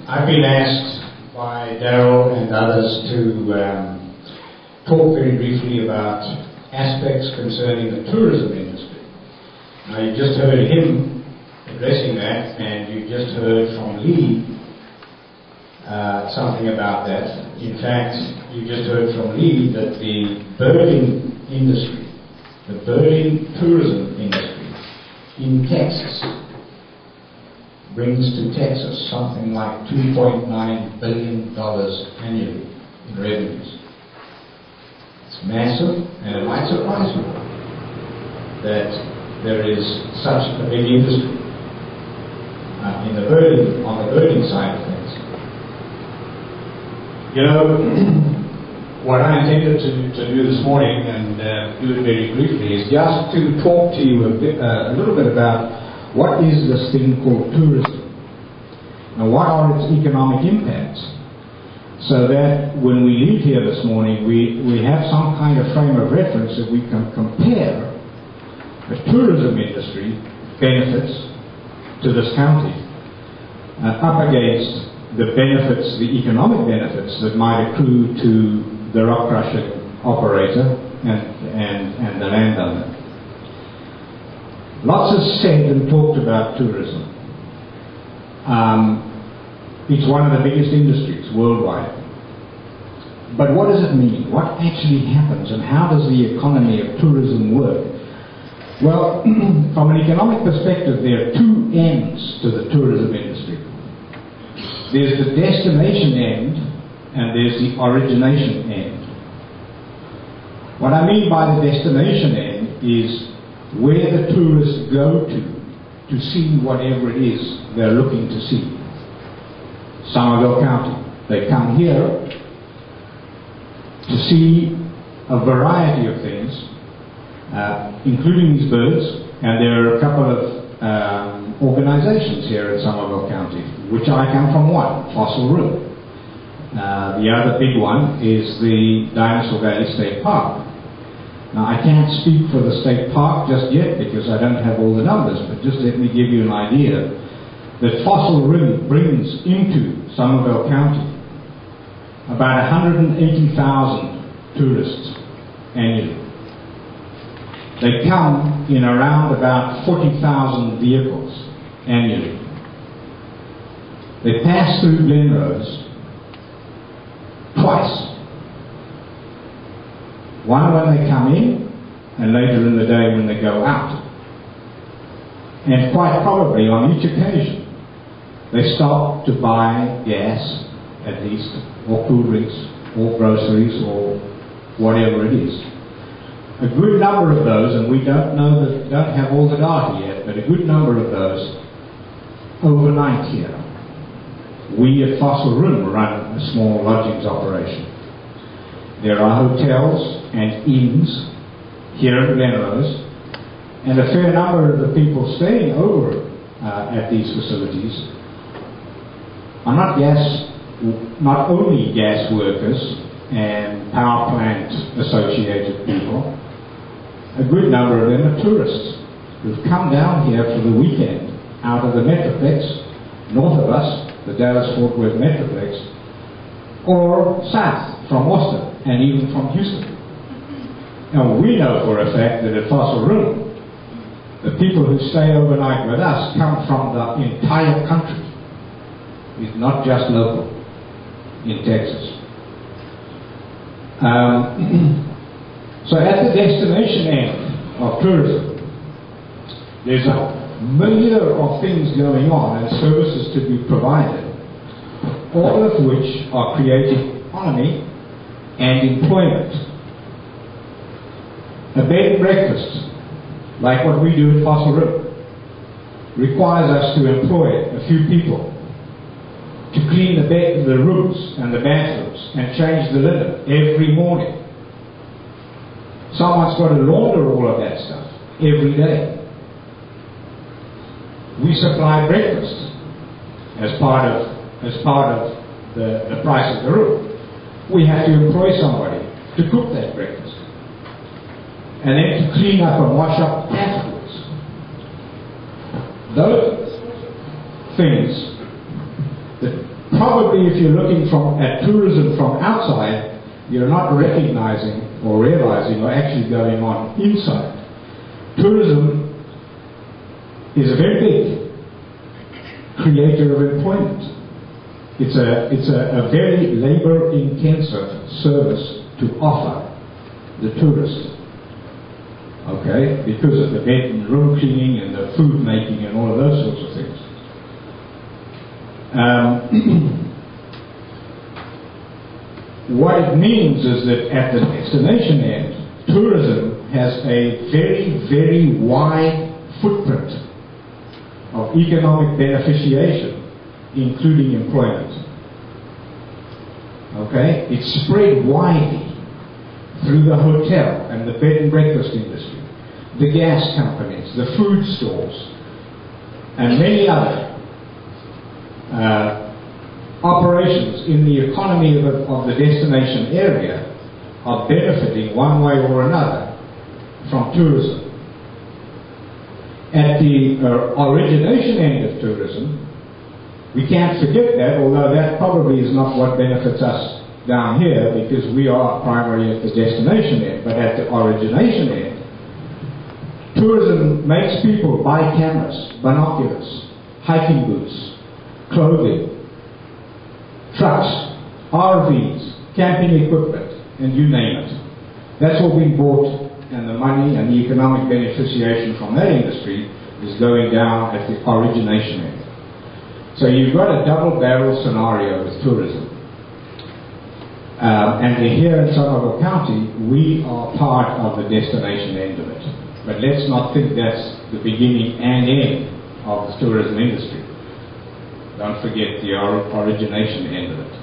I've been asked by Daryl and others to talk very briefly about aspects concerning the tourism industry. Now, you just heard him addressing that, and you just heard from Lee something about that. In fact, you just heard from Lee that the birding industry, the birding tourism industry in Texas, brings to Texas something like $2.9 billion annually in revenues. It's massive, and it might surprise you that there is such a big industry on the birding side of things. You know, what I intended to do this morning, and do it very briefly, is just to talk to you a little bit about what is this thing called tourism? And what are its economic impacts? So that when we leave here this morning, we have some kind of frame of reference that we can compare the tourism industry benefits to this county up against the benefits, the economic benefits that might accrue to the rock crushing operator and the landowner. Lots is said and talked about tourism. It's one of the biggest industries worldwide. But what does it mean? What actually happens, and how does the economy of tourism work? Well, from an economic perspective, there are two ends to the tourism industry. There's the destination end, and there's the origination end. What I mean by the destination end is where the tourists go to see whatever it is they're looking to see. Somerville County. They come here to see a variety of things, including these birds, and there are a couple of organizations here in Somerville County, which I come from one, Fossil Rim. The other big one is the Dinosaur Valley State Park. Now, I can't speak for the state park just yet because I don't have all the numbers, but just let me give you an idea that Fossil Rim brings into Somerville County about 180,000 tourists annually. They come in around about 40,000 vehicles annually. They pass through Glenrose twice. One when they come in, and later in the day when they go out. And quite probably on each occasion, they stop to buy gas, at least, or cool drinks, or groceries, or whatever it is. A good number of those, and we don't have all the data yet, but a good number of those overnight here. We at Fossil Rim run a small lodgings operation. There are hotels and inns here in Glenrose, and a fair number of the people staying over at these facilities are not only gas workers and power plant associated people. A good number of them are tourists who've come down here for the weekend out of the Metroplex, north of us, the Dallas-Fort Worth Metroplex, or south from Austin, and even from Houston. Now, we know for a fact that at Fossil Rim, the people who stay overnight with us come from the entire country. It's not just local in Texas. So at the destination end of tourism, there's a myriad of things going on and services to be provided, all of which are creating economy and employment. A bed and breakfast, like what we do at Fossil Rim, requires us to employ a few people to clean the rooms and the bathrooms and change the linen every morning. Someone's got to launder all of that stuff every day. We supply breakfast as part of the price of the room. We have to employ somebody to cook that breakfast, and then to clean up and wash up afterwards. Those things that probably if you're looking at tourism from outside, you're not recognizing or realizing what's actually going on inside. Tourism is a very big creator of employment. It's a very labor-intensive service to offer the tourist. Okay, because of the bed and room cleaning and the food making and all of those sorts of things. What it means is that at the destination end, tourism has a very, very wide footprint of economic beneficiation, including employment. Okay, it's spread widely through the hotel and the bed and breakfast industry, the gas companies, the food stores, and many other operations in the economy of the destination area are benefiting one way or another from tourism. At the origination end of tourism, we can't forget that, although that probably is not what benefits us down here, because we are primarily at the destination end. But at the origination end, tourism makes people buy cameras, binoculars, hiking boots, clothing, trucks, RVs, camping equipment, and you name it. That's all being bought, and the money and the economic beneficiation from that industry is going down at the origination end. So you've got a double-barrel scenario with tourism. And here in Somerville County, we are part of the destination end of it. But let's not think that's the beginning and end of the tourism industry. Don't forget the origination end of it.